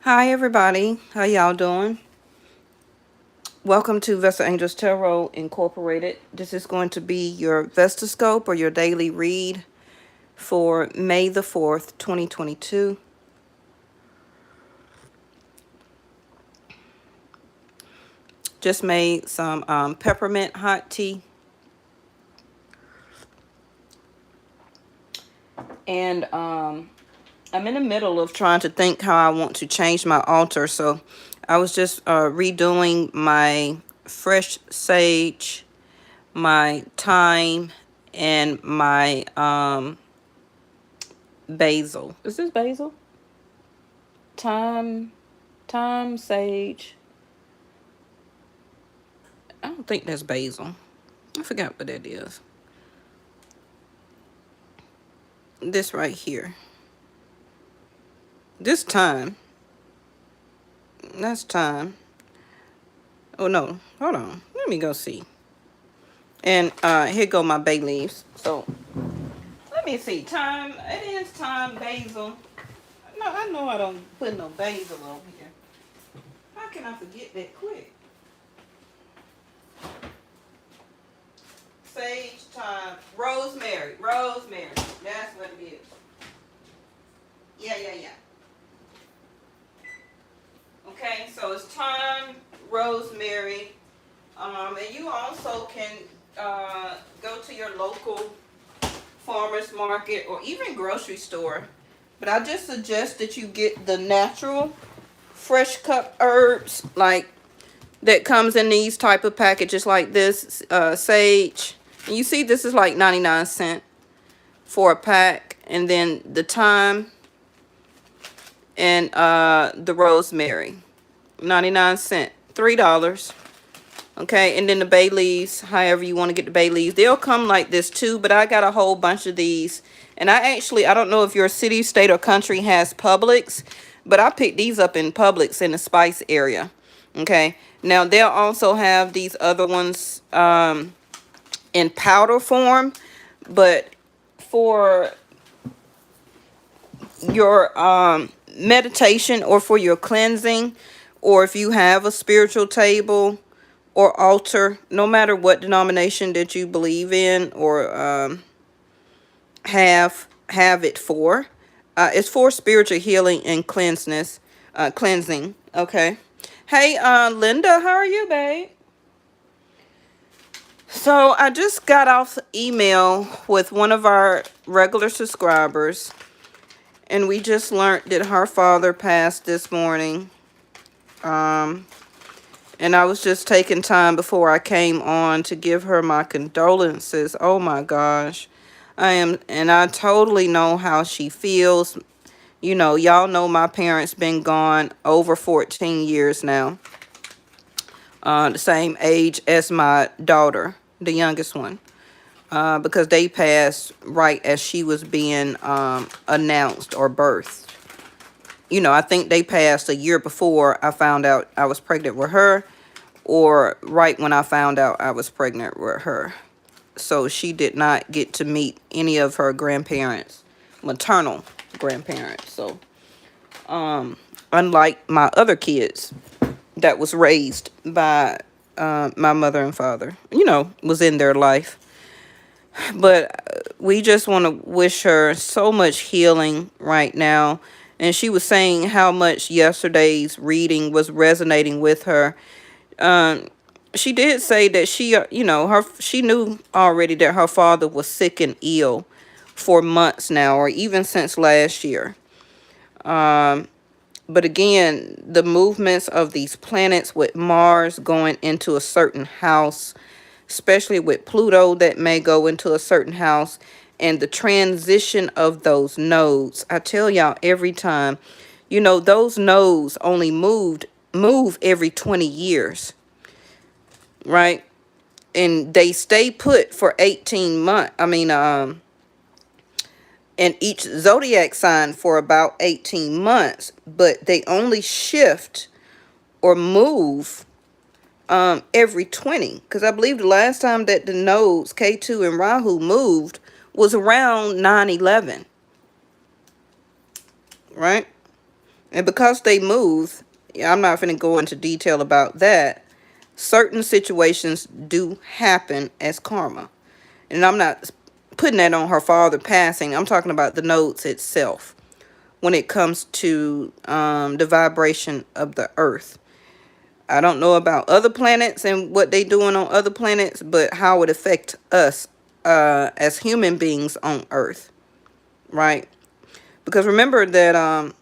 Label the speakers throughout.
Speaker 1: Hi everybody, how y'all doing? Welcome to Vestaangelstarot Incorporated. This is going to be your Vestascope or your daily read for May the 4th, 2022. Just made some peppermint hot tea. And I'm in the middle of trying to think how I want to change my altar. So I was just redoing my fresh sage, my thyme, and my basil. Is this basil? Thyme, sage. I don't think that's basil. I forgot what that is. This right here. This thyme. That's thyme. Oh no, hold on. Let me go see. And here go my bay leaves. So let me see. Thyme. It is thyme, basil. No, I know I don't put no basil over here. How can I forget that quick? Sage, thyme, rosemary. That's what it is. Yeah. Okay, so it's thyme, rosemary, and you also can go to your local farmer's market or even grocery store. But I just suggest that you get the natural, fresh cut herbs like that comes in these type of packages like this, sage. And you see this is like 99 cents for a pack. And then the thyme and the rosemary, 99 cents, $3. Okay, and then the bay leaves, however you want to get the bay leaves, they'll come like this too, but I got a whole bunch of these. And I don't know if your city, state, or country has Publix, but I picked these up in Publix in the Spice area. Okay, now they'll also have these other ones in powder form, but for your meditation or for your cleansing, or if you have a spiritual table or altar, no matter what denomination that you believe in or have it for, it's for spiritual healing and cleansing. Okay. Hey, Linda, how are you, babe? So I just got off email with one of our regular subscribers, and we just learned that her father passed this morning. And I was just taking time before I came on to give her my condolences. Oh my gosh. And I totally know how she feels. You know, y'all know my parents been gone over 14 years now. The same age as my daughter, the youngest one. Because they passed right as she was being announced or birthed. You know, I think they passed a year before I found out I was pregnant with her, or right when I found out I was pregnant with her. So she did not get to meet any of her grandparents, maternal grandparents. So, unlike my other kids that was raised by my mother and father, you know, was in their life. But we just want to wish her so much healing right now. And she was saying how much yesterday's reading was resonating with her. She did say that she knew already that her father was sick and ill for months now, or even since last year. But again, the movements of these planets with Mars going into a certain house, especially with Pluto that may go into a certain house, and the transition of those nodes. I tell y'all every time, you know, those nodes only move every 20 years, right? And they stay put for 18 months. In each zodiac sign for about 18 months, but they only shift or move every 20. Because I believe the last time that the nodes K2 and Rahu moved was around 9/11, right? And because they move, I'm not going to go into detail about that. Certain situations do happen as karma. And I'm not putting that on her father passing. I'm talking about the nodes itself when it comes to the vibration of the earth. I don't know about other planets and what they doing on other planets, but how it affects us as human beings on earth, right? Because remember that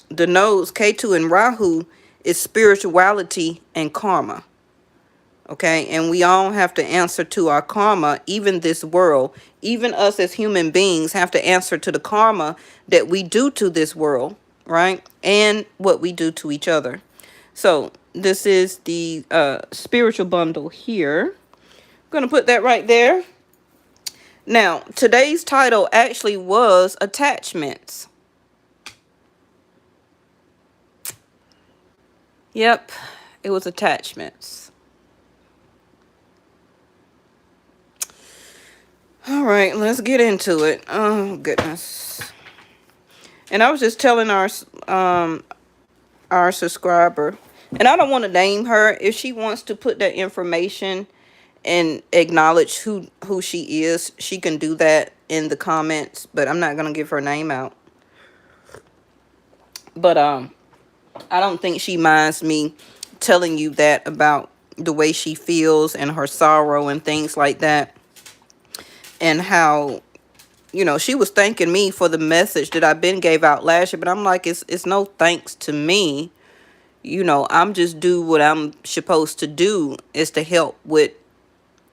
Speaker 1: the nodes Ketu and Rahu is spirituality and karma. Okay, and we all have to answer to our karma. Even this world, even us as human beings have to answer to the karma that we do to this world, right? And what we do to each other. So this is the spiritual bundle here. I'm going to put that right there. Now, today's title actually was attachments. Yep, it was attachments. All right, let's get into it. Oh, goodness. And I was just telling our subscriber, and I don't want to name her. If she wants to put that information and acknowledge who she is, she can do that in the comments, but I'm not going to give her name out. But I don't think she minds me telling you that about the way she feels and her sorrow and things like that. And how, you know, she was thanking me for the message that I been gave out last year. But I'm like, it's no thanks to me. You know, I'm just do what I'm supposed to do, is to help with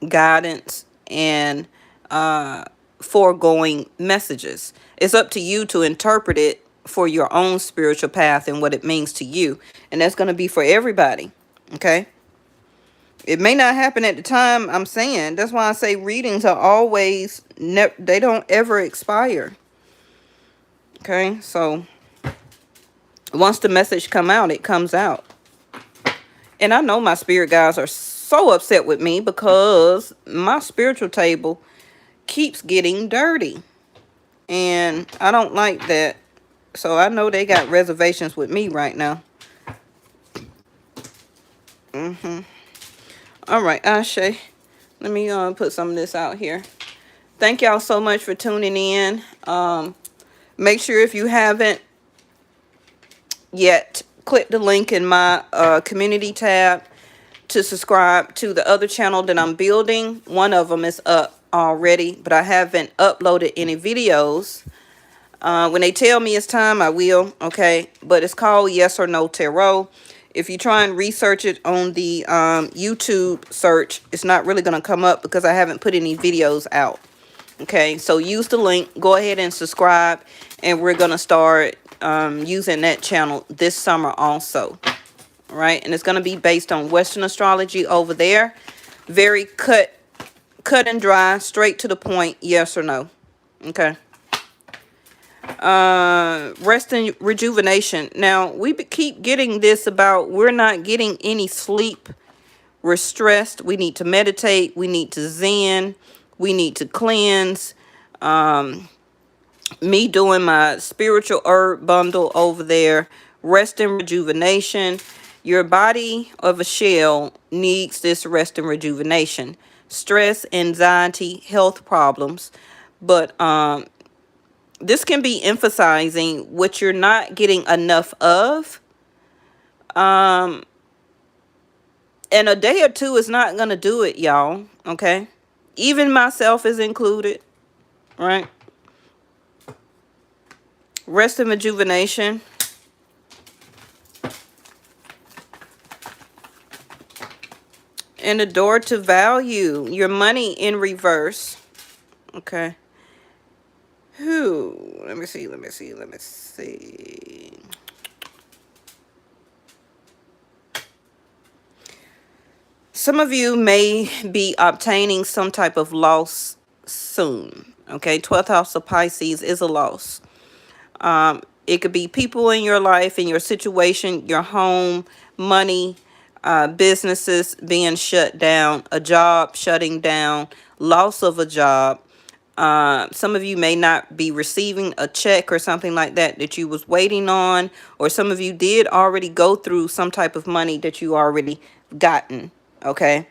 Speaker 1: guidance and foregoing messages. It's up to you to interpret it for your own spiritual path and what it means to you. And that's going to be for everybody. Okay. It may not happen at the time I'm saying. That's why I say readings are always, they don't ever expire. Okay. So once the message come out, it comes out. And I know my spirit guides are so upset with me because my spiritual table keeps getting dirty. And I don't like that. So I know they got reservations with me right now. All right, Ashe. Let me put some of this out here. Thank y'all so much for tuning in. Make sure if you haven't yet, click the link in my community tab to subscribe to the other channel that I'm building. One of them is up already, but I haven't uploaded any videos. When they tell me it's time, I will. Okay, but it's called Yes or No Tarot. If you try and research it on the YouTube search, it's not really going to come up because I haven't put any videos out. Okay, so use the link. Go ahead and subscribe. And we're going to start using that channel this summer also. All right, and it's going to be based on Western astrology over there. Very cut and dry, straight to the point, yes or no. Okay. Rest and rejuvenation. Now, we keep getting this about we're not getting any sleep. We're stressed. We need to meditate. We need to zen. We need to cleanse. Me doing my spiritual herb bundle over there. Rest and rejuvenation. Your body of a shell needs this rest and rejuvenation. Stress, anxiety, health problems. But this can be emphasizing what you're not getting enough of. And a day or two is not going to do it, y'all. Okay? Even myself is included. Right? Rest and rejuvenation. And the door to value. Your money in reverse. Okay. Let me see. Some of you may be obtaining some type of loss soon. Okay, 12th house of Pisces is a loss. It could be people in your life, in your situation, your home, money, businesses being shut down, a job shutting down, loss of a job. Some of you may not be receiving a check or something like that that you was waiting on, or some of you did already go through some type of money that you already gotten. Okay.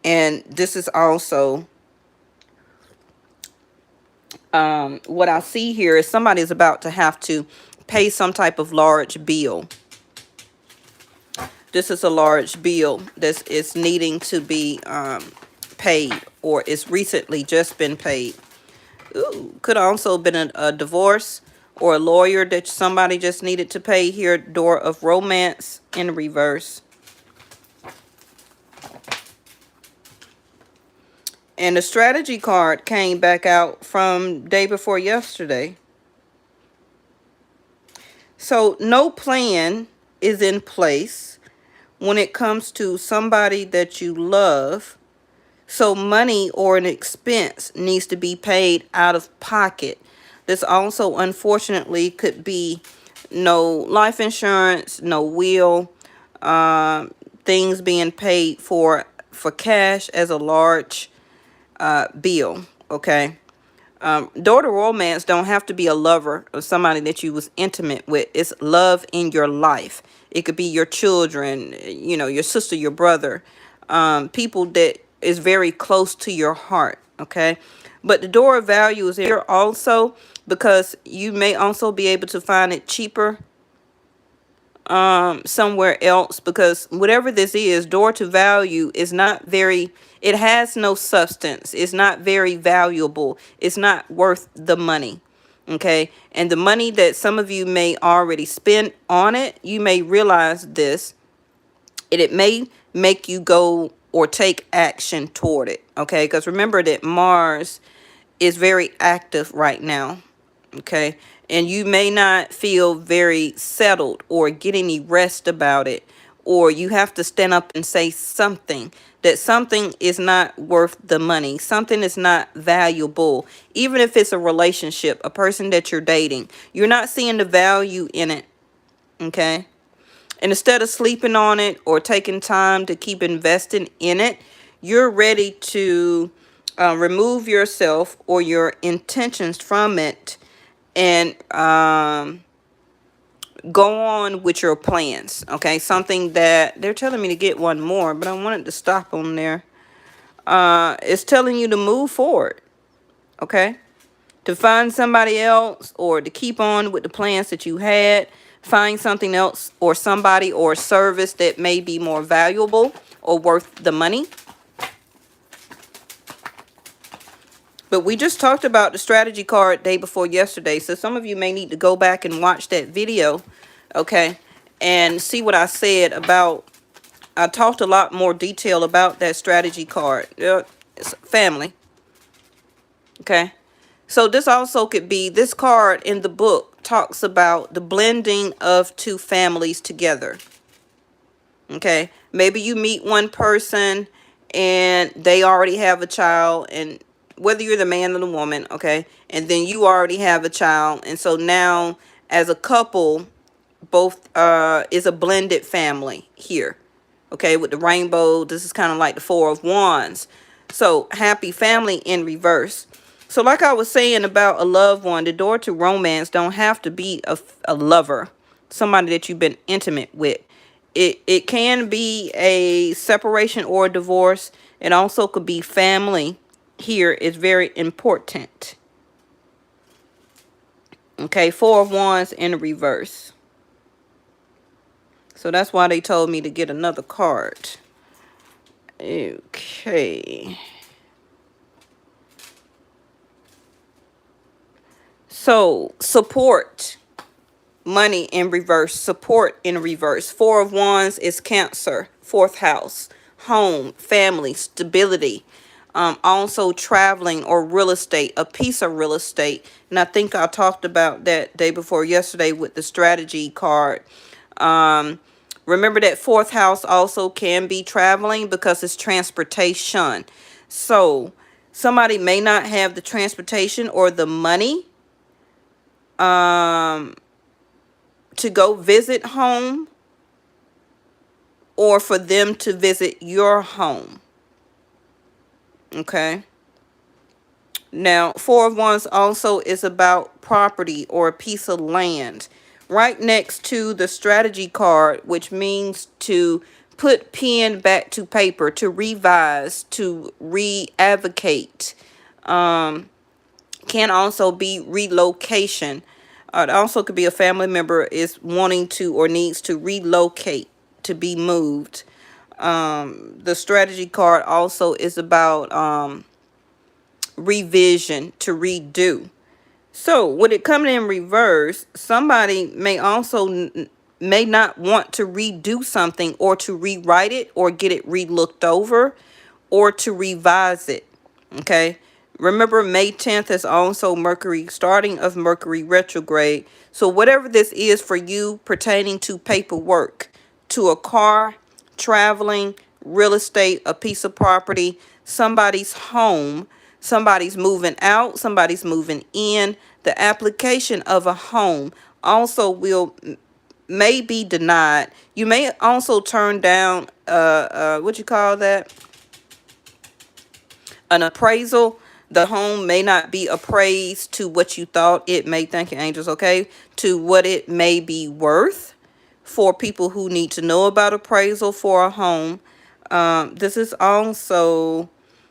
Speaker 1: And this is also what I see here is somebody's about to have to pay some type of large bill. This is a large bill that is needing to be paid, or it's recently just been paid. Ooh, could also been a divorce or a lawyer that somebody just needed to pay here. Door of Romance in reverse. And the strategy card came back out from day before yesterday. So no plan is in place when it comes to somebody that you love. So money or an expense needs to be paid out of pocket. This also, unfortunately, could be no life insurance, no will, things being paid for cash as a large bill. Okay. Daughter romance don't have to be a lover or somebody that you was intimate with. It's love in your life. It could be your children, you know, your sister, your brother, people that is very close to your heart. Okay. But the door of value is here also because you may also be able to find it cheaper somewhere else, because whatever this is, door to value is not very, it has no substance, it's not very valuable, it's not worth the money. Okay. And the money that some of you may already spend on it, you may realize this, it may make you go or take action toward it. Okay. Because remember that Mars is very active right now. Okay. And you may not feel very settled or get any rest about it, or you have to stand up and say something, that something is not worth the money, something is not valuable. Even if it's a relationship, a person that you're dating, you're not seeing the value in it. Okay. And instead of sleeping on it or taking time to keep investing in it, you're ready to remove yourself or your intentions from it and go on with your plans. Okay. Something that they're telling me to get one more, but I wanted to stop on there. It's telling you to move forward. Okay. To find somebody else or to keep on with the plans that you had. Find something else or somebody or service that may be more valuable or worth the money. But we just talked about the strategy card day before yesterday. So some of you may need to go back and watch that video. Okay. And see what I said about, I talked a lot more detail about that strategy card. It's family. Okay. So this also could be, this card in the book talks about the blending of two families together. Okay. Maybe you meet one person and they already have a child, and whether you're the man or the woman, okay, and then you already have a child, and so now as a couple, both is a blended family here. Okay, with the rainbow, this is kind of like the Four of Wands. So happy family in reverse. So like I was saying about a loved one, the door to romance don't have to be a lover, somebody that you've been intimate with. It can be a separation or a divorce. It also could be family. Here is very important. Okay, Four of Wands in reverse. So that's why they told me to get another card. Okay. So support, money in reverse, support in reverse. Four of Wands is Cancer, 4th house, home, family, stability. Also traveling or real estate, a piece of real estate. And I think I talked about that day before yesterday with the strategy card. Remember that 4th house also can be traveling because it's transportation. So somebody may not have the transportation or the money to go visit home, or for them to visit your home. Okay. Now, Four of Wands also is about property or a piece of land. Right next to the strategy card, which means to put pen back to paper, to revise, to re-advocate. Can also be relocation. It also could be a family member is wanting to or needs to relocate, to be moved. The strategy card also is about revision, to redo. So with it coming in reverse, somebody may also may not want to redo something or to rewrite it or get it re-looked over or to revise it. Okay. Remember, May 10th is also Mercury, starting of Mercury retrograde. So whatever this is for you pertaining to paperwork, to a car, traveling, real estate, a piece of property, somebody's home, somebody's moving out, somebody's moving in, the application of a home also may be denied. You may also turn down what you call that, an appraisal. The home may not be appraised to what you thought it may, thank you angels, okay, to what it may be worth. For people who need to know about appraisal for a home, this is also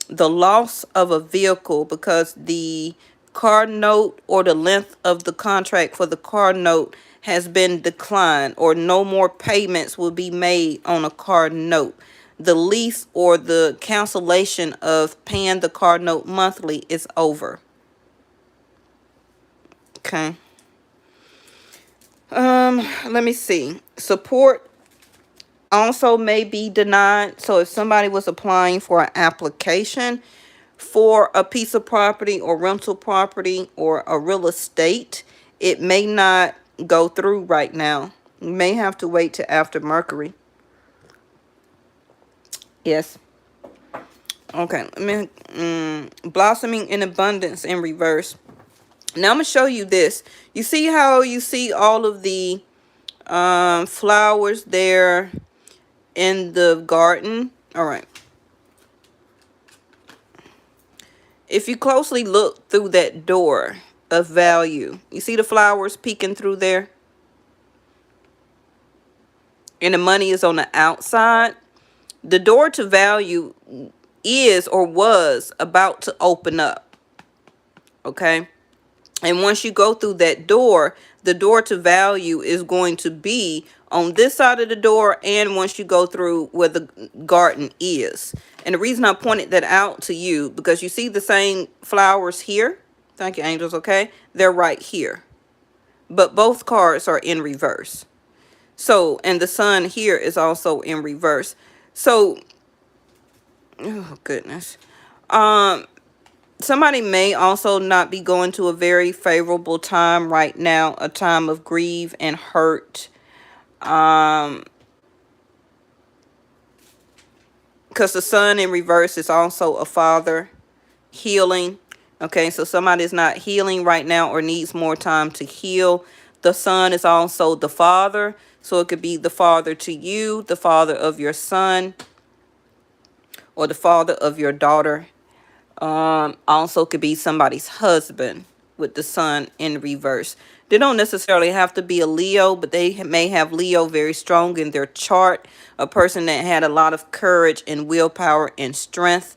Speaker 1: the loss of a vehicle, because the car note or the length of the contract for the car note has been declined, or no more payments will be made on a car note. The lease or the cancellation of paying the car note monthly is over. Okay. Let me see. Support also may be denied. So if somebody was applying for an application for a piece of property or rental property or a real estate, it may not go through right now. You may have to wait till after Mercury. Yes. Okay. Blossoming in abundance in reverse. Now I'm going to show you this. You see how you see all of the flowers there in the garden? All right. If you closely look through that door of value, you see the flowers peeking through there? And the money is on the outside. The door to value is or was about to open up. Okay? And once you go through that door, the door to value is going to be on this side of the door, and once you go through where the garden is. And the reason I pointed that out to you, because you see the same flowers here. Thank you, angels, okay? They're right here. But both cards are in reverse. So, and the sun here is also in reverse. So, oh goodness. Somebody may also not be going to a very favorable time right now, a time of grief and hurt. Because the sun in reverse is also a father, healing. Okay, so somebody's not healing right now or needs more time to heal. The sun is also the father. So it could be the father to you, the father of your son, or the father of your daughter. Also could be somebody's husband with the sun in reverse. They don't necessarily have to be a Leo, but they may have Leo very strong in their chart. A person that had a lot of courage and willpower and strength.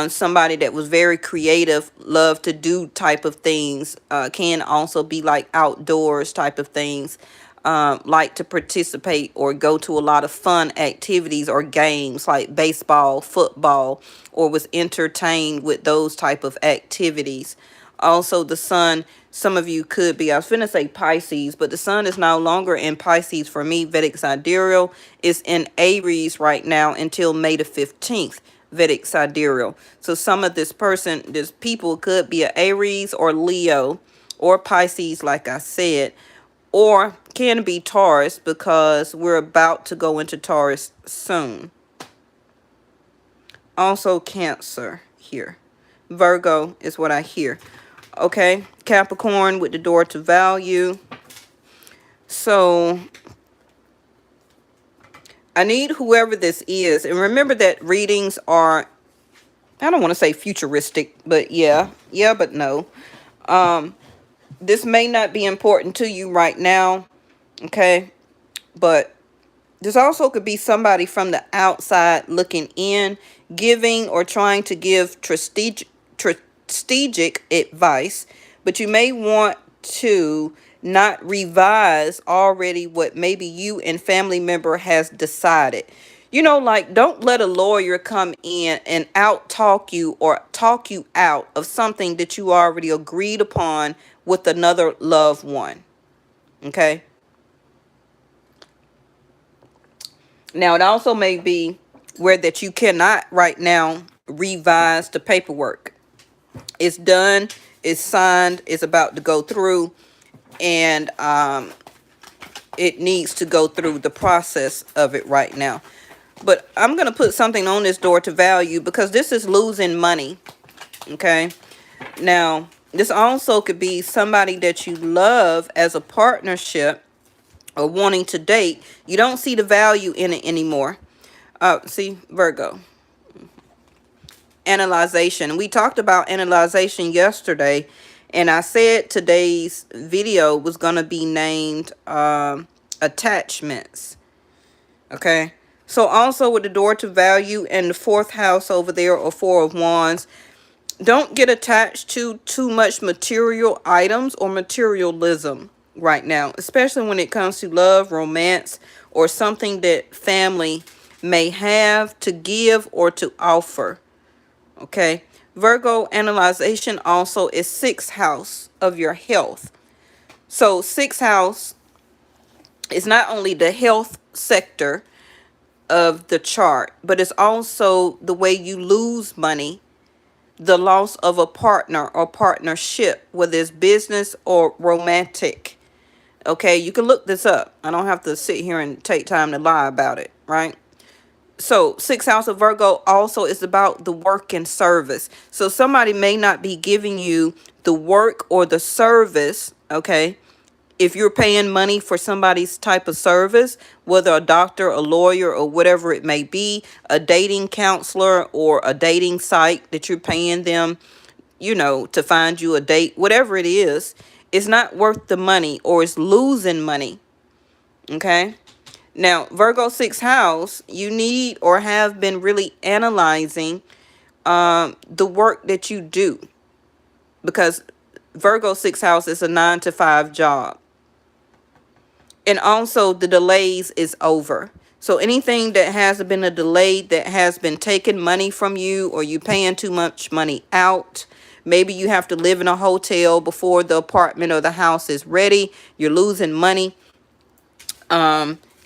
Speaker 1: Somebody that was very creative, loved to do type of things. Can also be like outdoors type of things. Like to participate or go to a lot of fun activities or games like baseball, football, or was entertained with those type of activities. Also, the sun, some of you could be, I was finna say Pisces, but the sun is no longer in Pisces for me. Vedic Sidereal is in Aries right now until May the 15th. Vedic Sidereal. So some of this people could be an Aries or Leo or Pisces, like I said, or can be Taurus, because we're about to go into Taurus soon. Also Cancer here. Virgo is what I hear. Okay, Capricorn with the door to value. So I need whoever this is, and remember that readings are I don't want to say futuristic, but yeah, but no. This may not be important to you right now, okay? But this also could be somebody from the outside looking in, giving or trying to give strategic advice, but you may want to not revise already what maybe you and family member has decided. Like, don't let a lawyer come in and out talk you or talk you out of something that you already agreed upon with another loved one. Okay. Now, it also may be where that you cannot right now revise the paperwork. It's done, it's signed, it's about to go through, and it needs to go through the process of it right now. But I'm going to put something on this door to value because this is losing money. Okay. Now, this also could be somebody that you love as a partnership or wanting to date. You don't see the value in it anymore. See, Virgo. Analyzation. We talked about analyzation yesterday, and I said today's video was going to be named attachments. Okay. So also with the door to value and the fourth house over there, or Four of Wands, don't get attached to too much material items or materialism right now, especially when it comes to love, romance, or something that family may have to give or to offer. Okay. Virgo, analyzation also is sixth house of your health. So sixth house is not only the health sector of the chart, but it's also the way you lose money, the loss of a partner or partnership, whether it's business or romantic. Okay, you can look this up. I don't have to sit here and take time to lie about it, right? So sixth house of Virgo also is about the work and service. So somebody may not be giving you the work or the service, okay? If you're paying money for somebody's type of service, whether a doctor, a lawyer, or whatever it may be, a dating counselor or a dating site that you're paying them, to find you a date, whatever it is, it's not worth the money or it's losing money. Okay. Now, Virgo sixth house, you need or have been really analyzing the work that you do, because Virgo sixth house is a 9-to-5 job. And also the delays is over. So anything that has been a delay, that has been taking money from you, or you paying too much money out. Maybe you have to live in a hotel before the apartment or the house is ready. You're losing money.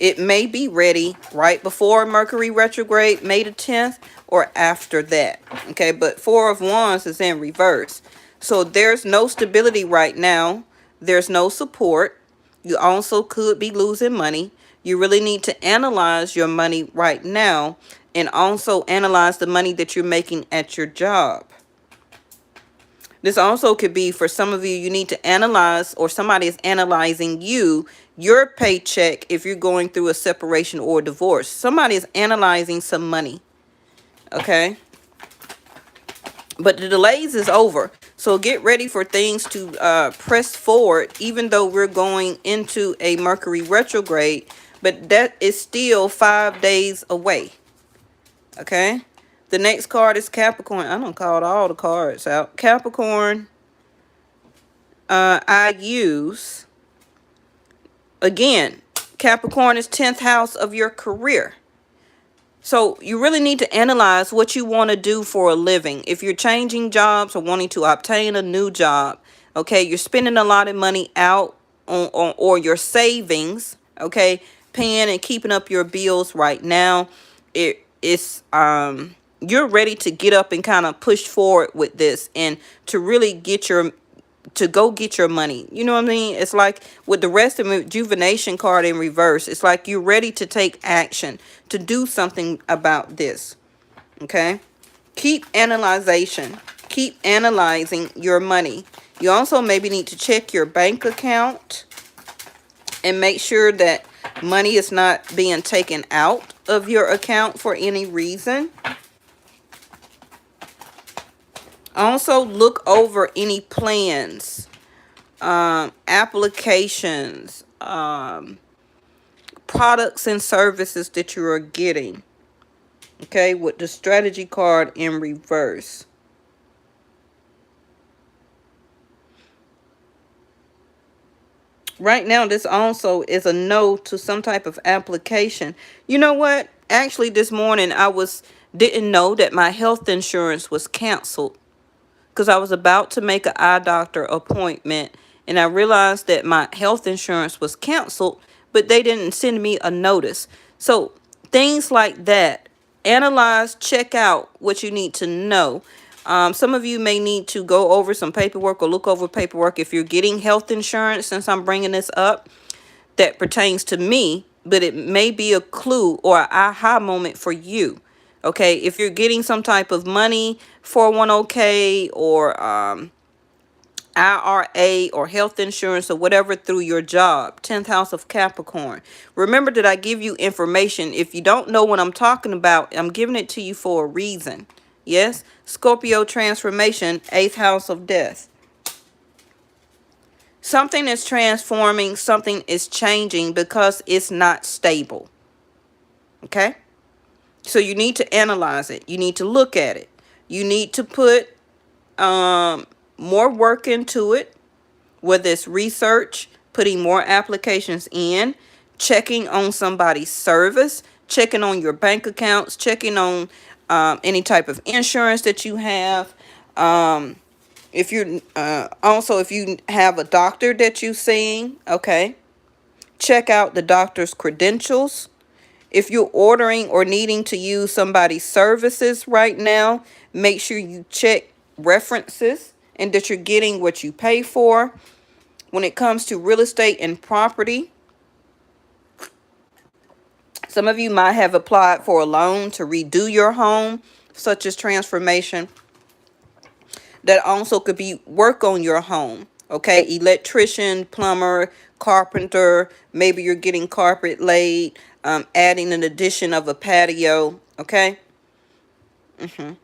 Speaker 1: It may be ready right before Mercury Retrograde, May the 10th, or after that. Okay, but Four of Wands is in reverse. So there's no stability right now. There's no support. You also could be losing money. You really need to analyze your money right now, and also analyze the money that you're making at your job. This also could be for some of you, you need to analyze, or somebody is analyzing your paycheck if you're going through a separation or a divorce. Somebody is analyzing some money. Okay. But the delays is over. So get ready for things to press forward, even though we're going into a Mercury retrograde. But that is still 5 days away. Okay. The next card is Capricorn. I don't call all the cards out. Capricorn. I use. Again, Capricorn is 10th house of your career. So you really need to analyze what you want to do for a living. If you're changing jobs or wanting to obtain a new job, okay, you're spending a lot of money out on or your savings, okay, paying and keeping up your bills right now. It's you're ready to get up and kind of push forward with this, and to really go get your money. You know what I mean? It's like with the rest of the rejuvenation card in reverse. It's like you're ready to take action, to do something about this. Okay? Keep analyzing your money. You also maybe need to check your bank account and make sure that money is not being taken out of your account for any reason. Also, look over any plans, applications, products and services that you are getting. Okay, with the strategy card in reverse. Right now, this also is a no to some type of application. You know what? Actually, this morning didn't know that my health insurance was canceled because I was about to make an eye doctor appointment, and I realized that my health insurance was canceled, but they didn't send me a notice. So things like that. Analyze, check out what you need to know. Some of you may need to go over some paperwork or look over paperwork if you're getting health insurance, since I'm bringing this up, that pertains to me, but it may be a clue or an aha moment for you. Okay, if you're getting some type of money, 401k or IRA or health insurance or whatever through your job, 10th house of Capricorn. Remember that I give you information. If you don't know what I'm talking about, I'm giving it to you for a reason. Yes, Scorpio transformation, 8th house of death. Something is transforming, something is changing because it's not stable. Okay? So you need to analyze it. You need to look at it. You need to put more work into it, whether it's research, putting more applications in, checking on somebody's service, checking on your bank accounts, checking on any type of insurance that you have. If you also, if you have a doctor that you're seeing, okay, check out the doctor's credentials. If you're ordering or needing to use somebody's services right now, make sure you check references and that you're getting what you pay for. When it comes to real estate and property, some of you might have applied for a loan to redo your home, such as transformation. That also could be work on your home. Okay, electrician, plumber, carpenter, maybe you're getting carpet laid, adding an addition of a patio. Okay.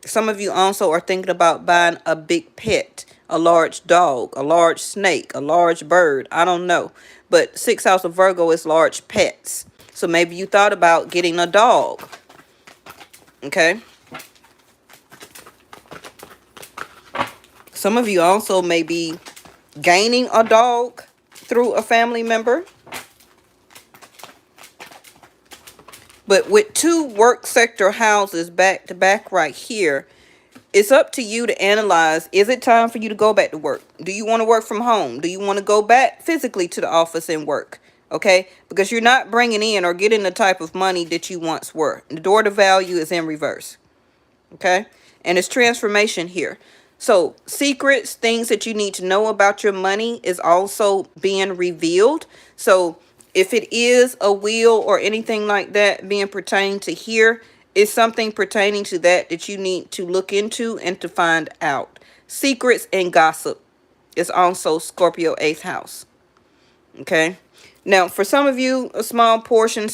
Speaker 1: Some of you also are thinking about buying a big pet, a large dog, a large snake, a large bird. I don't know. But 6th house of Virgo is large pets. So maybe you thought about getting a dog. Okay. Some of you also may be gaining a dog through a family member. But with 2 work sector houses back to back right here, it's up to you to analyze, is it time for you to go back to work? Do you want to work from home? Do you want to go back physically to the office and work? Okay, because you're not bringing in or getting the type of money that you once were. The door to value is in reverse. Okay, and it's transformation here. So secrets, things that you need to know about your money is also being revealed. So if it is a will or anything like that being pertained to here, it's something pertaining to that you need to look into and to find out. Secrets and gossip is also Scorpio 8th house. Okay. Now, for some of you, a small portion,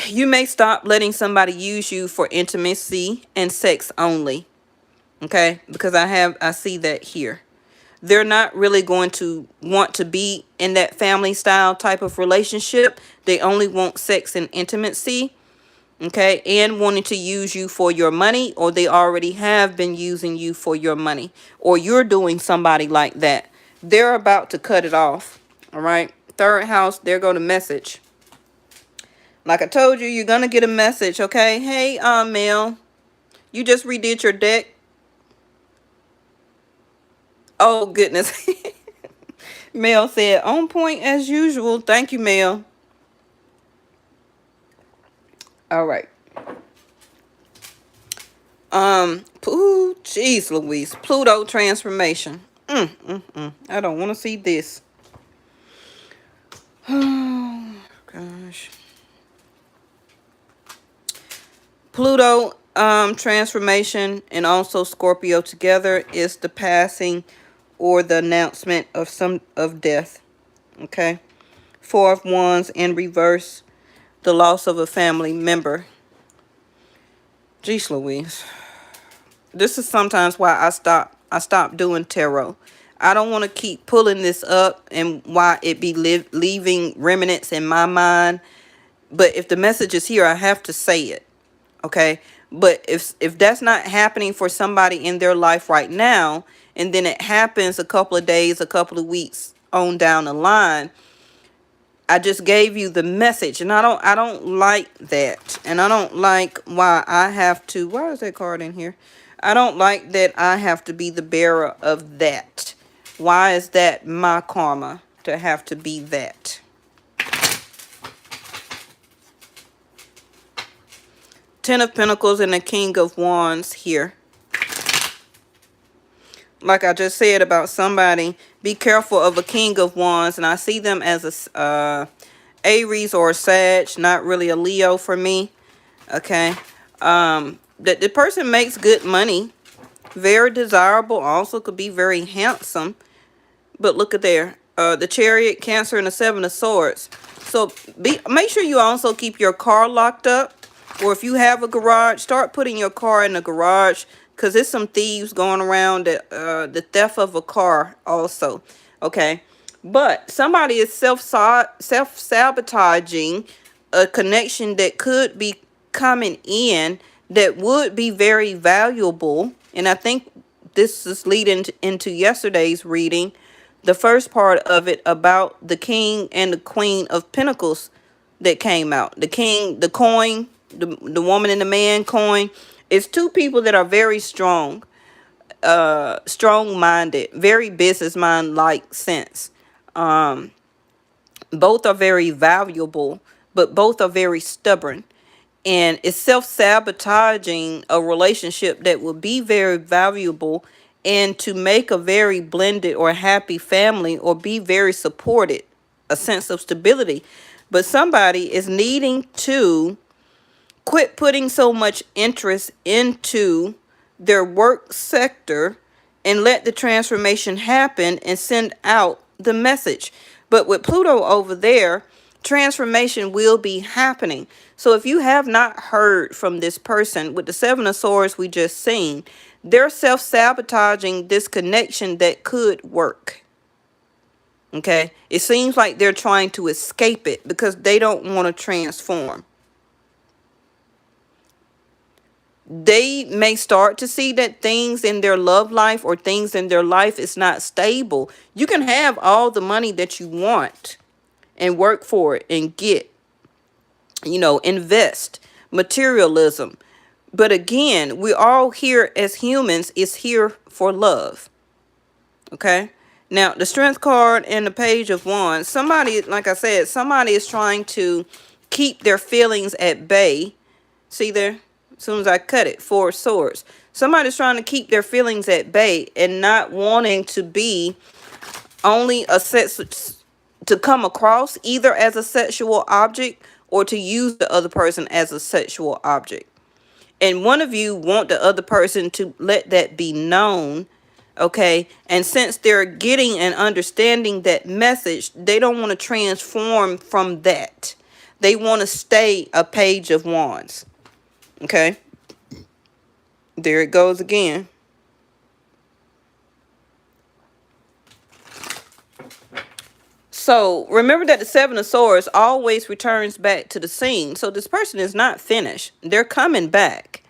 Speaker 1: you may stop letting somebody use you for intimacy and sex only. Okay, because I see that here. They're not really going to want to be in that family style type of relationship. They only want sex and intimacy. Okay, and wanting to use you for your money, or they already have been using you for your money, or you're doing somebody like that. They're about to cut it off. All right, 3rd house, there go the message. Like I told you, you're gonna get a message. Okay, hey, Mel, you just redid your deck. Oh, goodness. Mel said, on point as usual. Thank you, Mel. All right. Jeez Louise. Pluto transformation. I don't want to see this. Oh, gosh. Pluto transformation and also Scorpio together is the passing or the announcement of death. Okay. 4 of Wands in reverse, the loss of a family member. Jeez Louise. This is sometimes why I stopped doing tarot. I don't want to keep pulling this up and why it be leaving remnants in my mind. But if the message is here, I have to say it. Okay? But if that's not happening for somebody in their life right now, and then it happens a couple of days, a couple of weeks on down the line, I just gave you the message, and I don't like that. And I don't like why I have to, why is that card in here? I don't like that I have to be the bearer of that. Why is that my karma to have to be that? Ten of Pentacles and the King of Wands here. Like I just said about somebody, be careful of a King of Wands. And I see them as a Aries or a Sag, not really a Leo for me. Okay. The person makes good money. Very desirable. Also could be very handsome. But look at there. The Chariot, Cancer, and the Seven of Swords. So make sure you also keep your car locked up. Or if you have a garage, start putting your car in the garage. Because there's some thieves going around the theft of a car also. Okay. But somebody is self-sabotaging a connection that could be coming in that would be very valuable. And I think this is leading into yesterday's reading. The first part of it about the King and the Queen of Pentacles that came out. The King, the coin, the woman and the man coin. It's two people that are very strong, strong-minded, very business-mind-like sense. Both are very valuable, but both are very stubborn. And it's self-sabotaging a relationship that will be very valuable and to make a very blended or happy family or be very supported, a sense of stability. But somebody is needing to quit putting so much interest into their work sector and let the transformation happen and send out the message. But with Pluto over there, transformation will be happening. So if you have not heard from this person with the Seven of Swords we just seen, they're self-sabotaging this connection that could work. Okay? It seems like they're trying to escape it because they don't want to transform. They may start to see that things in their love life or things in their life is not stable. You can have all the money that you want and work for it and get, invest, materialism. But again, we all here as humans is here for love. Okay? Now, the Strength card and the Page of Wands. Somebody, like I said, somebody is trying to keep their feelings at bay. See there? As soon as I cut it, Four of Swords. Somebody's trying to keep their feelings at bay and not wanting to be only to come across either as a sexual object or to use the other person as a sexual object. And one of you want the other person to let that be known, okay? And since they're getting and understanding that message, they don't want to transform from that. They want to stay a Page of Wands, okay? There it goes again. So remember that the Seven of Swords always returns back to the scene. So this person is not finished. They're coming back.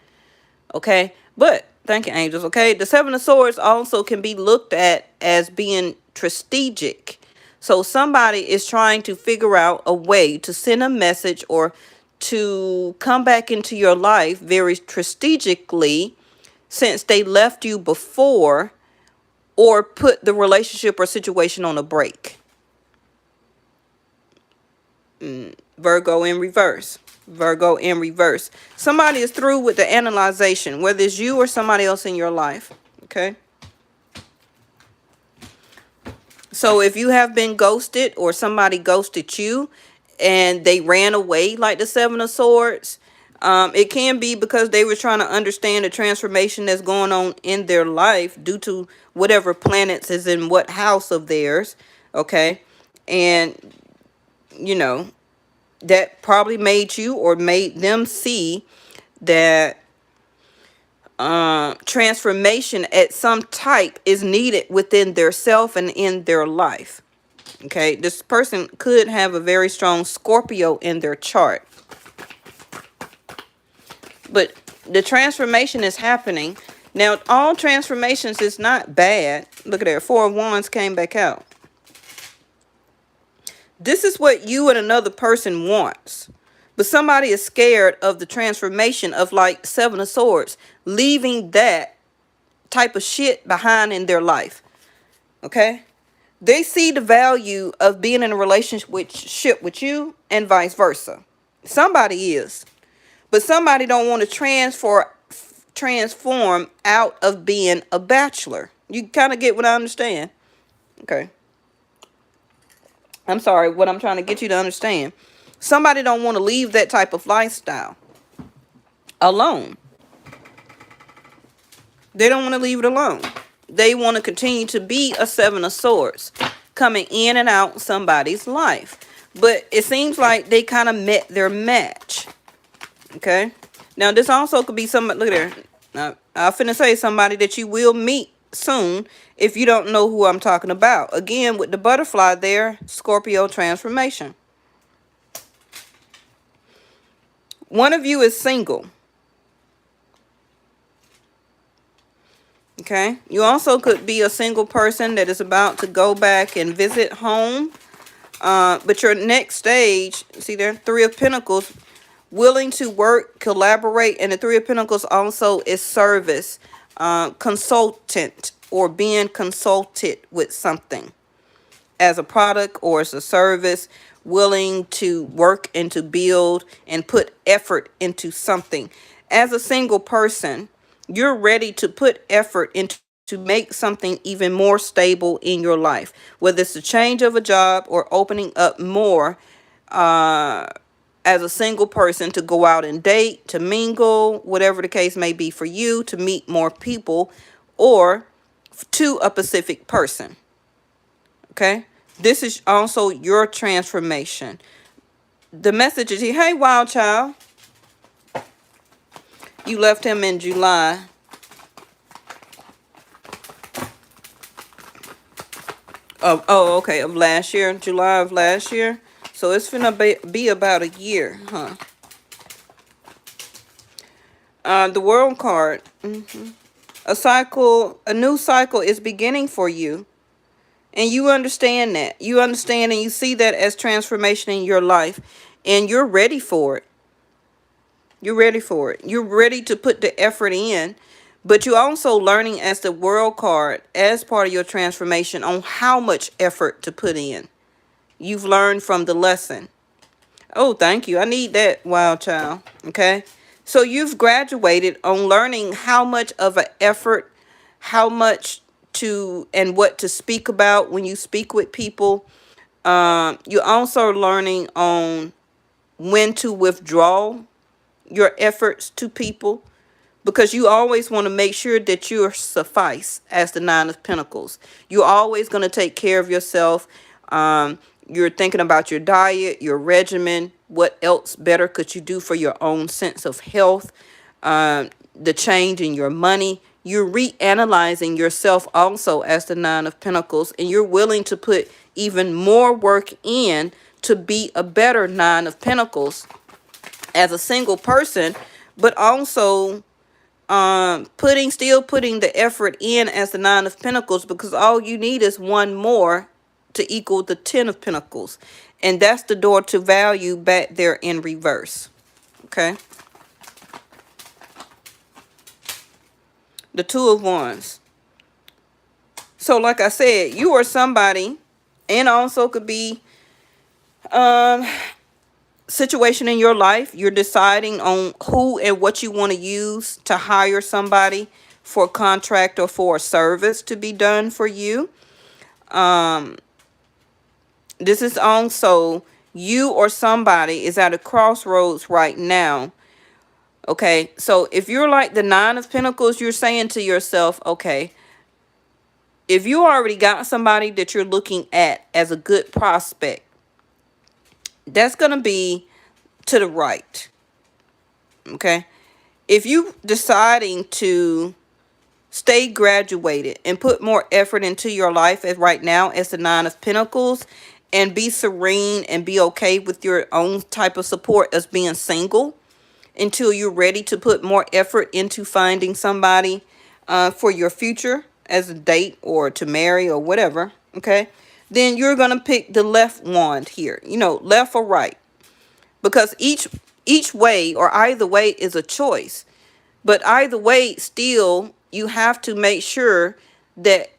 Speaker 1: Okay. But thank you, angels. Okay. The Seven of Swords also can be looked at as being strategic. So somebody is trying to figure out a way to send a message or to come back into your life very strategically since they left you before or put the relationship or situation on a break. Virgo in reverse. Virgo in reverse. Somebody is through with the analyzation, whether it's you or somebody else in your life. Okay. So if you have been ghosted or somebody ghosted you and they ran away like the Seven of Swords, it can be because they were trying to understand the transformation that's going on in their life due to whatever planets is in what house of theirs. Okay. And that probably made you or made them see that transformation at some type is needed within their self and in their life. Okay, this person could have a very strong Scorpio in their chart. But the transformation is happening. Now, all transformations is not bad. Look at that. 4 of Wands came back out. This is what you and another person wants. But somebody is scared of the transformation of like 7 of Swords, leaving that type of shit behind in their life. Okay? They see the value of being in a relationship with you and vice versa. Somebody is. But somebody don't want to transform out of being a bachelor. You kind of get what I understand. Okay. I'm sorry, what I'm trying to get you to understand. Somebody don't want to leave that type of lifestyle alone. They don't want to leave it alone. They want to continue to be a 7 of Swords, coming in and out somebody's life. But it seems like they kind of met their match. Okay. Now, this also could be somebody, look at there. Now, I'm finna say somebody that you will meet soon if you don't know who I'm talking about. Again, with the butterfly there, Scorpio transformation. One of you is single. Okay. You also could be a single person that is about to go back and visit home. But your next stage, see there, 3 of Pentacles, willing to work, collaborate, and the 3 of Pentacles also is service, consultant, or being consulted with something as a product or as a service, willing to work and to build and put effort into something. As a single person, you're ready to put effort into to make something even more stable in your life, whether it's a change of a job or opening up more as a single person to go out and date, to mingle, whatever the case may be for you, to meet more people, or to a specific person. Okay? This is also your transformation. The message is here. Hey, wild child. You left him in July. Okay, of last year, July of last year. So it's finna be about a year, huh? The World card. A new cycle is beginning for you. And you understand that. You understand and you see that as transformation in your life. And you're ready for it. You're ready for it. You're ready to put the effort in. But you're also learning as the World card, as part of your transformation, on how much effort to put in. You've learned from the lesson. Oh, thank you. I need that, wild child. Okay. So you've graduated on learning how much of an effort, how much to and what to speak about when you speak with people. You're also learning on when to withdraw your efforts to people, because you always want to make sure that you're suffice as the 9 of Pentacles. You're always going to take care of yourself. You're thinking about your diet, your regimen. What else better could you do for your own sense of health? The change in your money. You're reanalyzing yourself also as the 9 of Pentacles. And you're willing to put even more work in to be a better 9 of Pentacles as a single person. But also still putting the effort in as the 9 of Pentacles, because all you need is one more to equal the 10 of Pentacles. And that's the door to value back there in reverse. Okay. The 2 of Wands. So like I said, you are somebody, and also could be situation in your life. You're deciding on who and what you want to use to hire somebody for a contract or for a service to be done for you. This is also you or somebody is at a crossroads right now. Okay, so if you're like the 9 of Pentacles, you're saying to yourself, okay, if you already got somebody that you're looking at as a good prospect, that's going to be to the right. Okay, if you deciding to stay graduated and put more effort into your life as right now as the Nine of Pentacles, and be serene and be okay with your own type of support as being single until you're ready to put more effort into finding somebody for your future as a date or to marry or whatever, okay, then you're going to pick the left wand here, you know, left or right, because each way or either way is a choice. But either way, still, you have to make sure that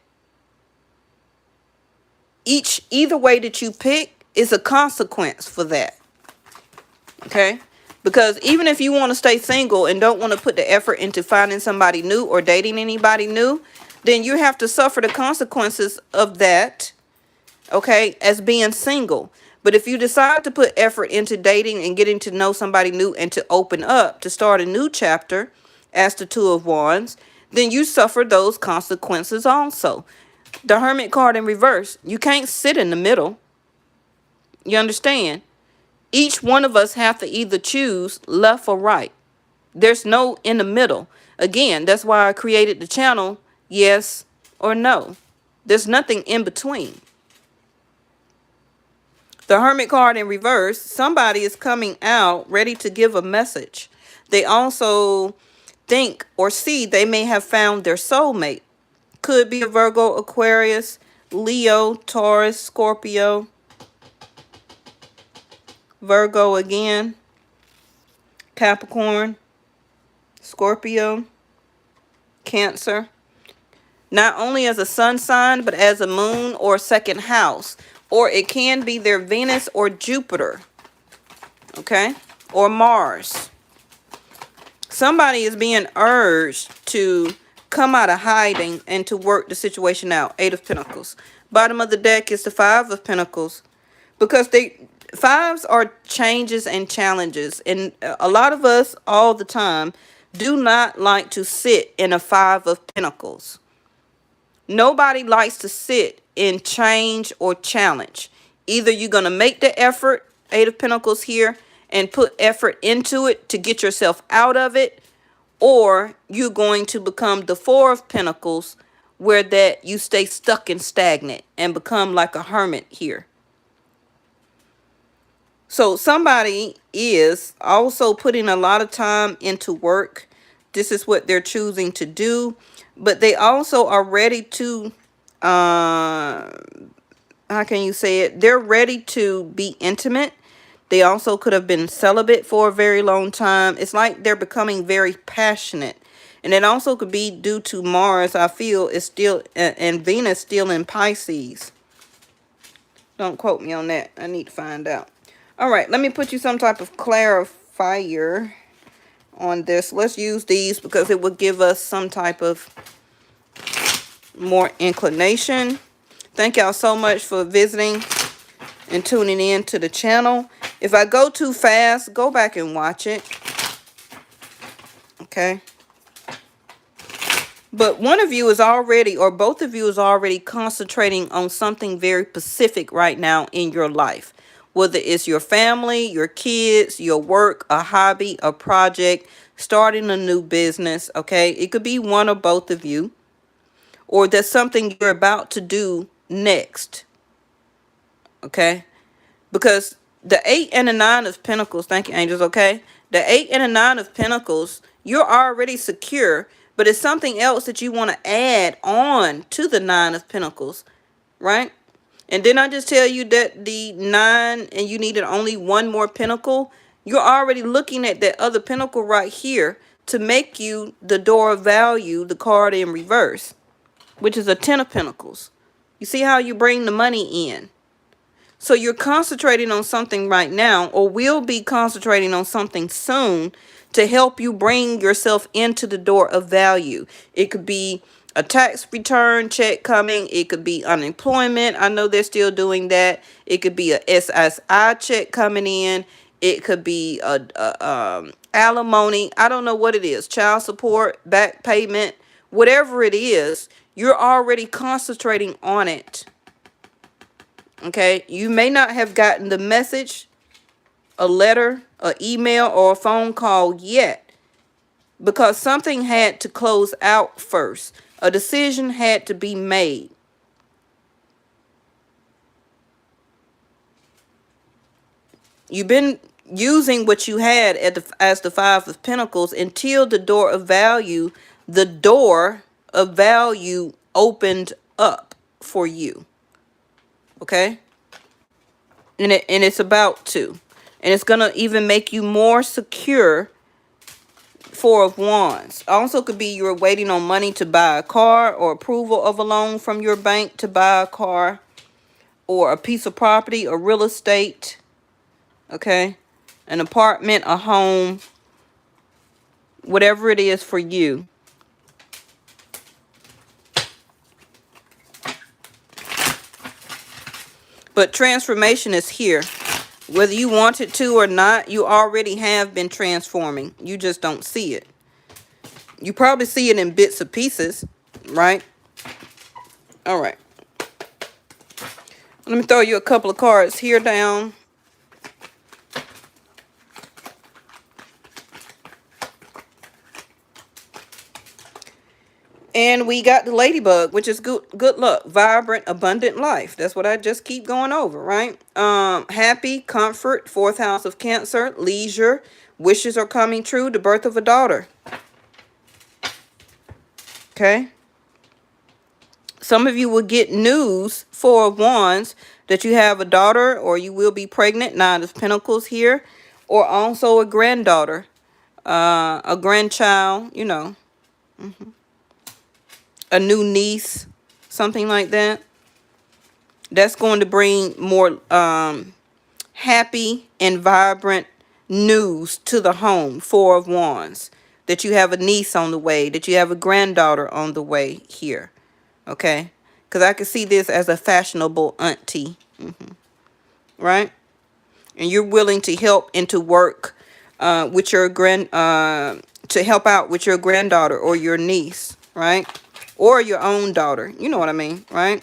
Speaker 1: either way that you pick is a consequence for that. Okay? Because even if you want to stay single and don't want to put the effort into finding somebody new or dating anybody new, then you have to suffer the consequences of that, okay, as being single. But if you decide to put effort into dating and getting to know somebody new and to open up, to start a new chapter, as the Two of Wands, then you suffer those consequences also. The Hermit card in reverse, you can't sit in the middle. You understand? Each one of us have to either choose left or right. There's no in the middle. Again, that's why I created the channel, yes or no. There's nothing in between. The Hermit card in reverse, somebody is coming out ready to give a message. They also think or see they may have found their soulmate. Could be a Virgo, Aquarius, Leo, Taurus, Scorpio, Virgo again, Capricorn, Scorpio, Cancer. Not only as a sun sign, but as a moon or second house. Or it can be their Venus or Jupiter. Okay? Or Mars. Somebody is being urged to come out of hiding and to work the situation out. Eight of Pentacles. Bottom of the deck is the Five of Pentacles. Because fives are changes and challenges. And a lot of us all the time do not like to sit in a Five of Pentacles. Nobody likes to sit in change or challenge. Either you're going to make the effort, Eight of Pentacles here, and put effort into it to get yourself out of it, or you're going to become the Four of Pentacles, where that you stay stuck and stagnant and become like a hermit here. So somebody is also putting a lot of time into work. This is what they're choosing to do. But they also are ready to, how can you say it? They're ready to be intimate. They also could have been celibate for a very long time. It's like they're becoming very passionate. And it also could be due to Mars, I feel, is still, and Venus still in Pisces. Don't quote me on that. I need to find out. All right, let me put you some type of clarifier on this. Let's use these because it will give us some type of more inclination. Thank y'all so much for visiting and tuning in to the channel. If I go too fast, go back and watch it. Okay. But one of you is already, or both of you is already concentrating on something very specific right now in your life. Whether it's your family, your kids, your work, a hobby, a project, starting a new business, okay? It could be one or both of you. Or that's something you're about to do next, okay? Because the 8 and the 9 of Pentacles, thank you, angels, okay? The 8 and the 9 of Pentacles, you're already secure, but it's something else that you want to add on to the 9 of Pentacles, right? And then I just tell you that the 9 and you needed only one more pentacle. You're already looking at that other pentacle right here to make you the door of value, the card in reverse, which is a 10 of Pentacles. You see how you bring the money in. So you're concentrating on something right now, or will be concentrating on something soon to help you bring yourself into the door of value. It could be a tax return check coming. It could be unemployment. I know they're still doing that. It could be a SSI check coming in. It could be a alimony. I don't know what it is. Child support, back payment, whatever it is, you're already concentrating on it. Okay, you may not have gotten the message, a letter, an email, or a phone call yet. because something had to close out first. A decision had to be made. You've been using what you had as the Five of Pentacles until the door of value opened up for you. Okay? And it's about to. And it's going to even make you more secure. Four of Wands. Also could be you're waiting on money to buy a car, or approval of a loan from your bank to buy a car, or a piece of property or real estate. Okay? An apartment, a home, whatever it is for you. But transformation is here. Whether you want it to or not, you already have been transforming. You just don't see it. You probably see it in bits and pieces, right? All right. Let me throw you a couple of cards here down. And we got the ladybug, which is good luck, vibrant, abundant life. That's what I just keep going over, right? Happy, comfort, fourth house of Cancer, leisure, wishes are coming true, the birth of a daughter. Okay? Some of you will get news, Four of Wands, that you have a daughter, or you will be pregnant, Nine of Pentacles here, or also a granddaughter, a grandchild, you know. A new niece, something like that. That's going to bring more happy and vibrant news to the home. Four of Wands. That you have a niece on the way. That you have a granddaughter on the way here. Okay? Because I can see this as a fashionable auntie. Right? And you're willing to help and to work with your to help out with your granddaughter or your niece. Right? Or your own daughter. You know what I mean, right?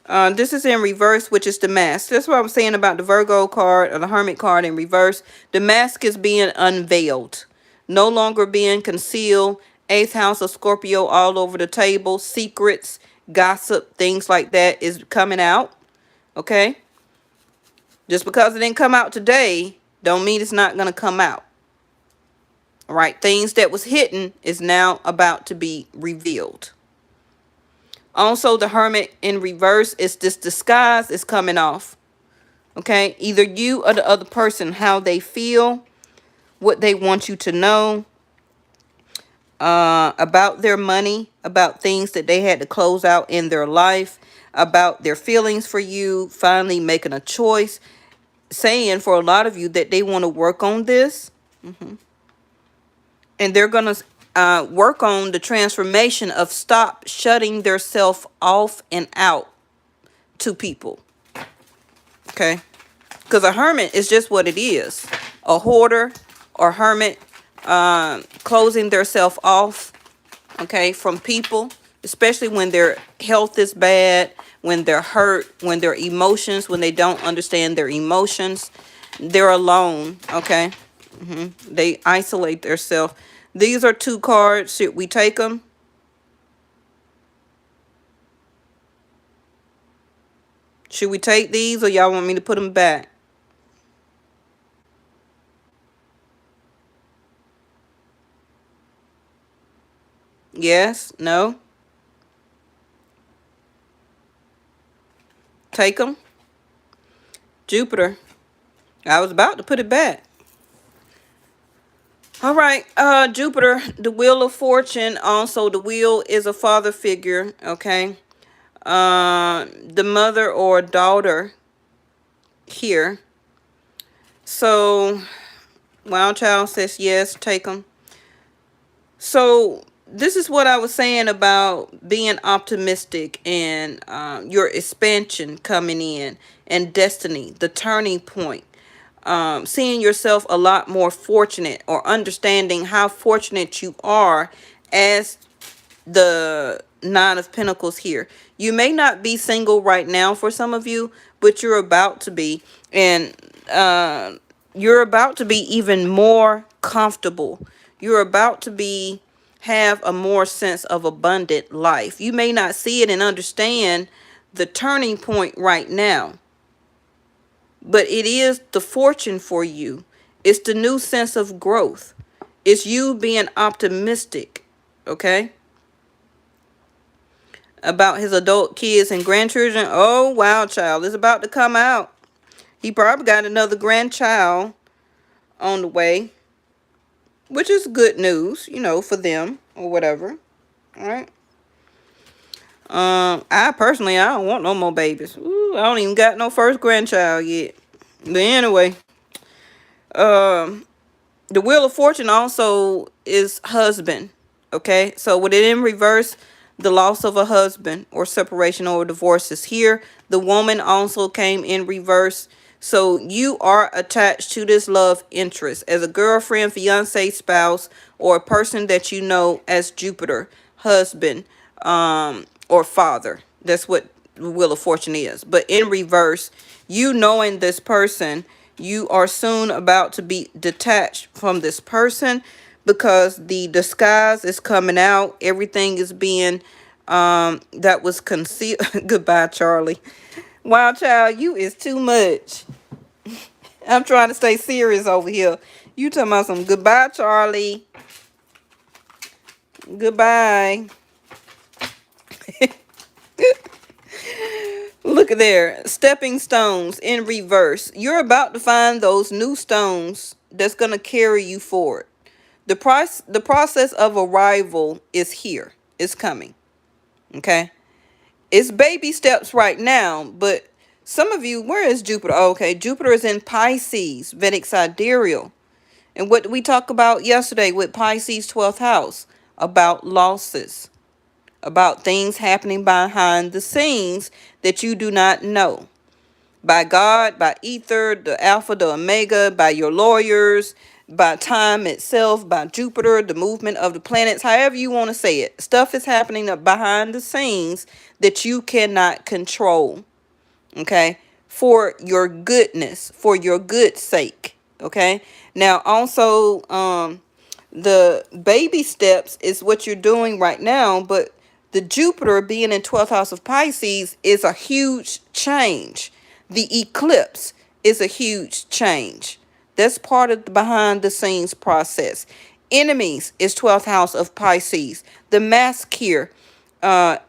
Speaker 1: This is in reverse, which is the mask. That's what I was saying about the Virgo card or the Hermit card in reverse. The mask is being unveiled. No longer being concealed. Eighth house of Scorpio all over the table. Secrets, gossip, things like that is coming out. Okay? Just because it didn't come out today, don't mean it's not going to come out. All right, things that was hidden is now about to be revealed. Also, the Hermit in reverse is this disguise is coming off. Okay, either you or the other person, how they feel, what they want you to know about their money, about things that they had to close out in their life, about their feelings for you, finally making a choice, saying for a lot of you that they want to work on this. And they're going to work on the transformation of stop shutting their self off and out to people. Okay? Because a hermit is just what it is. A hoarder or hermit closing their self off, okay, from people. Especially when their health is bad, when they're hurt, when their emotions, when they don't understand their emotions. They're alone, okay? They isolate themselves. These are two cards. Should we take them? Should we take these, or y'all want me to put them back? Yes? No? Take them? Jupiter. I was about to put it back. All right, Jupiter, the Wheel of Fortune. Also, the wheel is a father figure, okay? The mother or daughter here. So, Wild Child says yes, take them. So, this is what I was saying about being optimistic and your expansion coming in and destiny, the turning point. Seeing yourself a lot more fortunate, or understanding how fortunate you are as the Nine of Pentacles here. You may not be single right now for some of you, but you're about to be. And you're about to be even more comfortable. You're about to have a more sense of abundant life. You may not see it and understand the turning point right now, but it is the fortune for you. It's the new sense of growth. It's you being optimistic, okay, about his adult kids and grandchildren. Oh, wow, child, it's about to come out. He probably got another grandchild on the way, which is good news, you know, for them or whatever. All right. I personally, I don't want no more babies. Ooh, I don't even got no first grandchild yet. But anyway, the Wheel of Fortune also is husband. Okay, so with it in reverse, the loss of a husband or separation or divorce is here. The woman also came in reverse. So you are attached to this love interest as a girlfriend, fiance, spouse, or a person that you know as Jupiter, husband, or father. That's what the Wheel of Fortune is. But in reverse, you knowing this person, you are soon about to be detached from this person because the disguise is coming out. Everything is being that was concealed. Goodbye, Charlie. Wow, child, you is too much. I'm trying to stay serious over here. You talking about some goodbye, Charlie. Goodbye. Look at there. Stepping stones in reverse. You're about to find those new stones that's going to carry you forward. The process of arrival is here. It's coming. Okay? It's baby steps right now, but some of you, where is Jupiter? Oh, okay, Jupiter is in Pisces, Vedic sidereal. And what did we talk about yesterday with Pisces 12th house? About losses. About things happening behind the scenes that you do not know. By God, by ether, the alpha, the omega, by your lawyers, by time itself, by Jupiter, the movement of the planets, however you want to say it. Stuff is happening behind the scenes that you cannot control. Okay? For your goodness, for your good sake. Okay? Now, also, the baby steps is what you're doing right now, but the Jupiter being in 12th house of Pisces is a huge change. The eclipse is a huge change. That's part of the behind the scenes process. Enemies is 12th house of Pisces. The mask here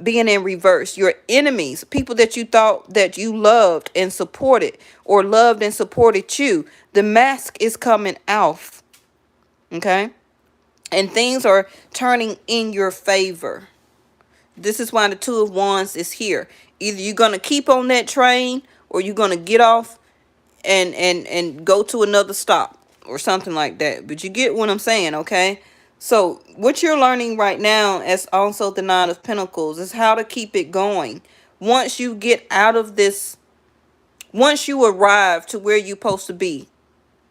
Speaker 1: being in reverse. Your enemies, people that you thought that you loved and supported or loved and supported you. The mask is coming off. Okay? And things are turning in your favor. This is why the Two of Wands is here. Either you're going to keep on that train or you're going to get off and go to another stop or something like that. But you get what I'm saying, okay? So what you're learning right now, as also the Nine of Pentacles, is how to keep it going. Once you get out of this, once you arrive to where you're supposed to be,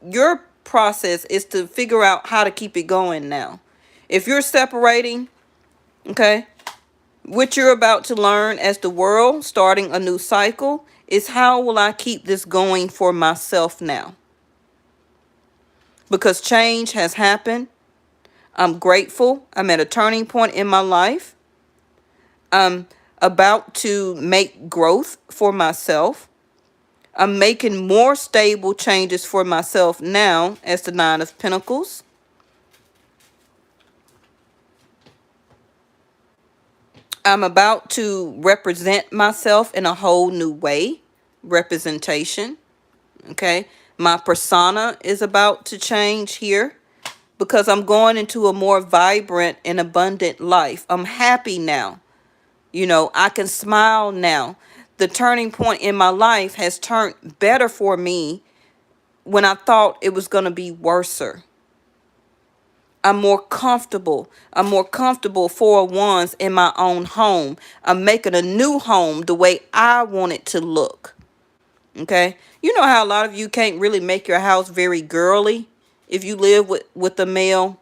Speaker 1: your process is to figure out how to keep it going now. If you're separating, okay, what you're about to learn as the world starting a new cycle is how will I keep this going for myself now? Because change has happened. I'm grateful. I'm at a turning point in my life. I'm about to make growth for myself. I'm making more stable changes for myself now as the Nine of Pentacles. I'm about to represent myself in a whole new way. Representation. Okay. My persona is about to change here because I'm going into a more vibrant and abundant life. I'm happy now. You know, I can smile now. The turning point in my life has turned better for me when I thought it was going to be worser. I'm more comfortable. I'm more comfortable for once in my own home. I'm making a new home the way I want it to look. Okay? You know how a lot of you can't really make your house very girly if you live with a male.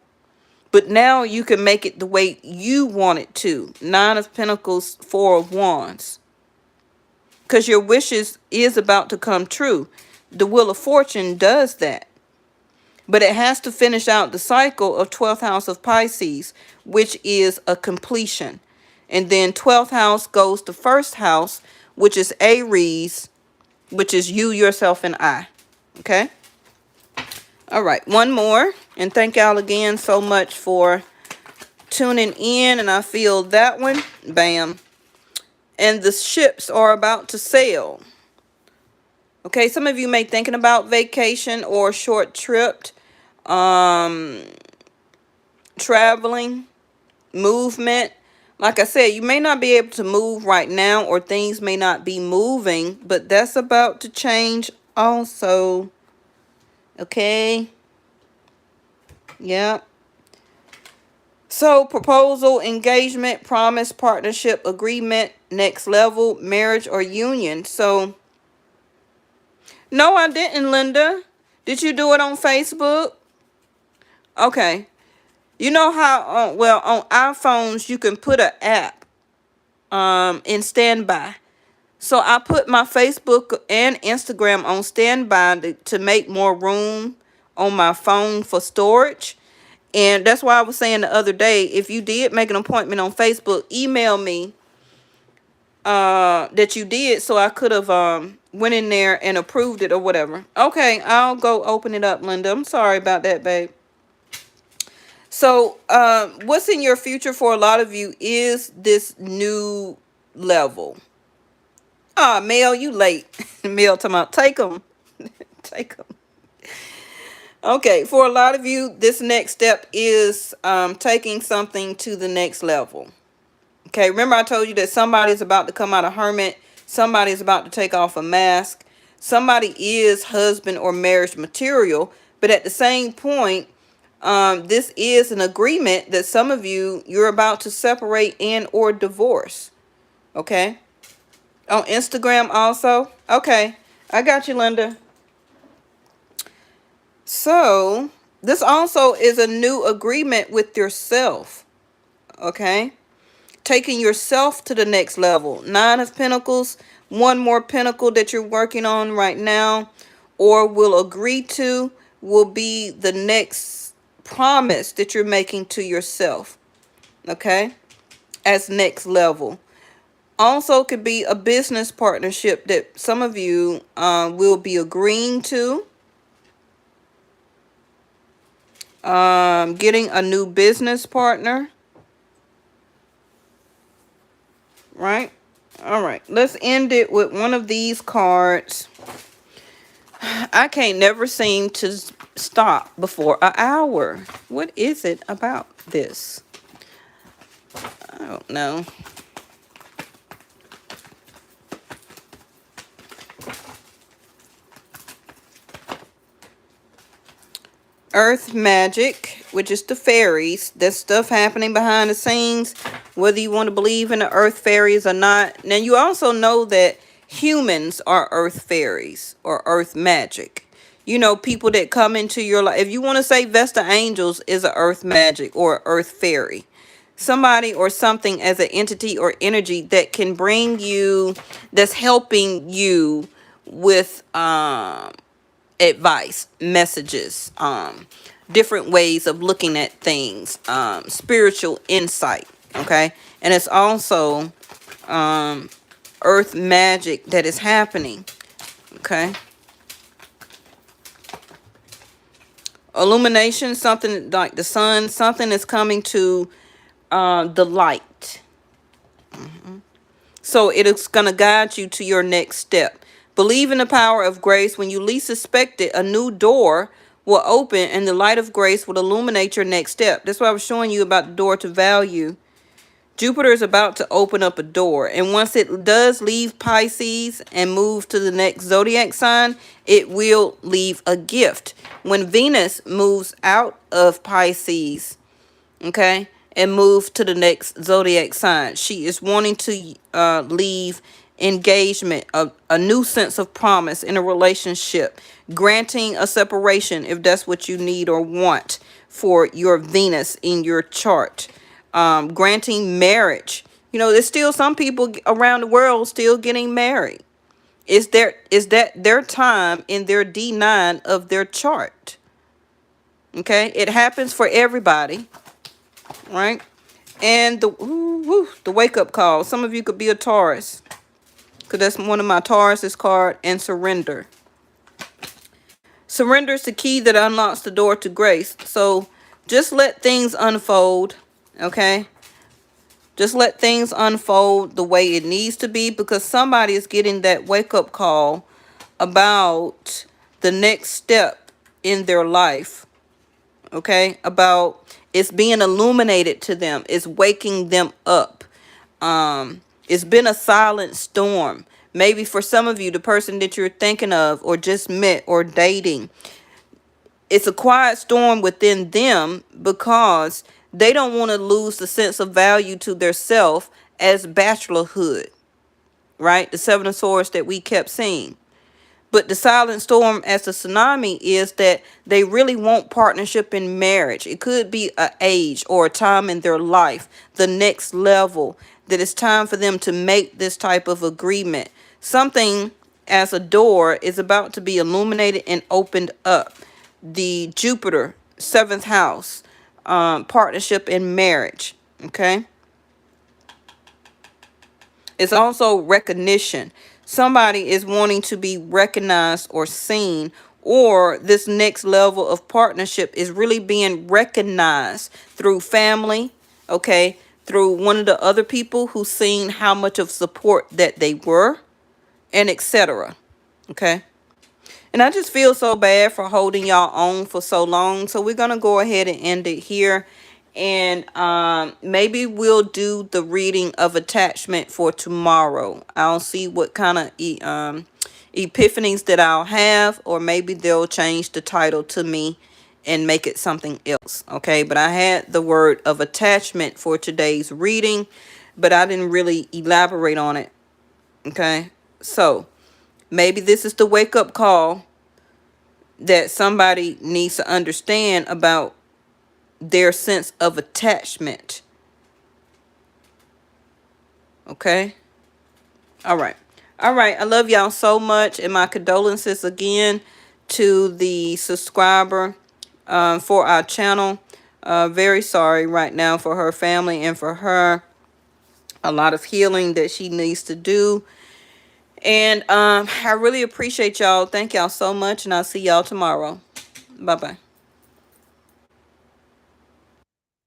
Speaker 1: But now you can make it the way you want it to. Nine of Pentacles, Four of Wands. Because your wishes is about to come true. The Wheel of Fortune does that. But it has to finish out the cycle of 12th house of Pisces, which is a completion. And then 12th house goes to first house, which is Aries, which is you, yourself, and I. Okay? All right, one more. And thank y'all again so much for tuning in. And I feel that one. Bam. And the ships are about to sail. Okay, some of you may thinking about vacation or short trip, traveling, movement. Like I said, you may not be able to move right now, or things may not be moving, but that's about to change also. Okay. Yeah. So proposal, engagement, promise, partnership, agreement, next level, marriage, or union. So no, I didn't, Linda. Did you do it on Facebook? Okay. You know how, well, on iPhones, you can put an app in standby. So I put my Facebook and Instagram on standby to make more room on my phone for storage. And that's why I was saying the other day, if you did make an appointment on Facebook, email me that you did, so I could have went in there and approved it or whatever. Okay, I'll go open it up, Linda. I'm sorry about that, babe. So what's in your future for a lot of you is this new level. Ah, Mel, you late. Mel talking about take them. Take them. Okay, for a lot of you, this next step is taking something to the next level. Okay, remember I told you that somebody's about to come out of hermit. Somebody's about to take off a mask. Somebody is husband or marriage material. But at the same point, this is an agreement that some of you, you're about to separate and or divorce. Okay. On Instagram also. Okay. I got you, Linda. So this also is a new agreement with yourself. Okay. Taking yourself to the next level. 9 of Pentacles. One more pentacle that you're working on right now or will agree to will be the next promise that you're making to yourself. Okay. As next level. Also could be a business partnership that some of you will be agreeing to. Getting a new business partner. Right? All right. Let's end it with one of these cards. I can't never seem to stop before an hour. What is it about this? I don't know. Earth magic, which is the fairies. There's stuff happening behind the scenes, whether you want to believe in the earth fairies or not. Now, you also know that humans are earth fairies or earth magic. You know, people that come into your life. If you want to say Vesta angels is a earth magic or earth fairy. Somebody or something as an entity or energy that can bring you, that's helping you with advice, messages, different ways of looking at things, spiritual insight. Okay. And it's also earth magic that is happening. Okay. Illumination, something like the sun, something is coming to the light. So it is going to guide you to your next step. Believe in the power of grace. When you least suspect it, a new door will open and the light of grace will illuminate your next step. That's why I was showing you about the door to value. Jupiter is about to open up a door. And once it does leave Pisces and move to the next zodiac sign, it will leave a gift. When Venus moves out of Pisces, okay, and move to the next zodiac sign, she is wanting to leave engagement, a new sense of promise in a relationship, granting a separation if that's what you need or want for your Venus in your chart, granting marriage. You know, there's still some people around the world still getting married. Is that their time in their D9 of their chart? Okay, it happens for everybody, right? And the wake up call. Some of you could be a Taurus, because that's one of my Taurus's card. And surrender. Surrender is the key that unlocks the door to grace. So just let things unfold, okay? Just let things unfold the way it needs to be, because somebody is getting that wake up call about the next step in their life, okay? About it's being illuminated to them. It's waking them up. It's been a silent storm. Maybe for some of you, the person that you're thinking of or just met or dating, it's a quiet storm within them because they don't want to lose the sense of value to their self as bachelorhood, right? The Seven of Swords that we kept seeing. But the silent storm as the tsunami is that they really want partnership in marriage. It could be an age or a time in their life, the next level, that it's time for them to make this type of agreement. Something as a door is about to be illuminated and opened up. The Jupiter, 7th house, partnership in marriage, okay? It's also recognition. Somebody is wanting to be recognized or seen, or this next level of partnership is really being recognized through family, okay? Through one of the other people who's seen how much of support that they were, and etc. Okay? And I just feel so bad for holding y'all on for so long. So we're going to go ahead and end it here. And maybe we'll do the reading of attachment for tomorrow. I'll see what kind of epiphanies that I'll have. Or maybe they'll change the title to me and make it something else. Okay, but I had the word of attachment for today's reading, but I didn't really elaborate on it. Okay, so maybe this is the wake-up call that somebody needs to understand about their sense of attachment. Okay? All right. All right. I love y'all so much. And my condolences again to the subscriber for our channel. Very sorry right now for her family and for her. A lot of healing that she needs to do. And I really appreciate y'all. Thank y'all so much. And I'll see y'all tomorrow. Bye-bye.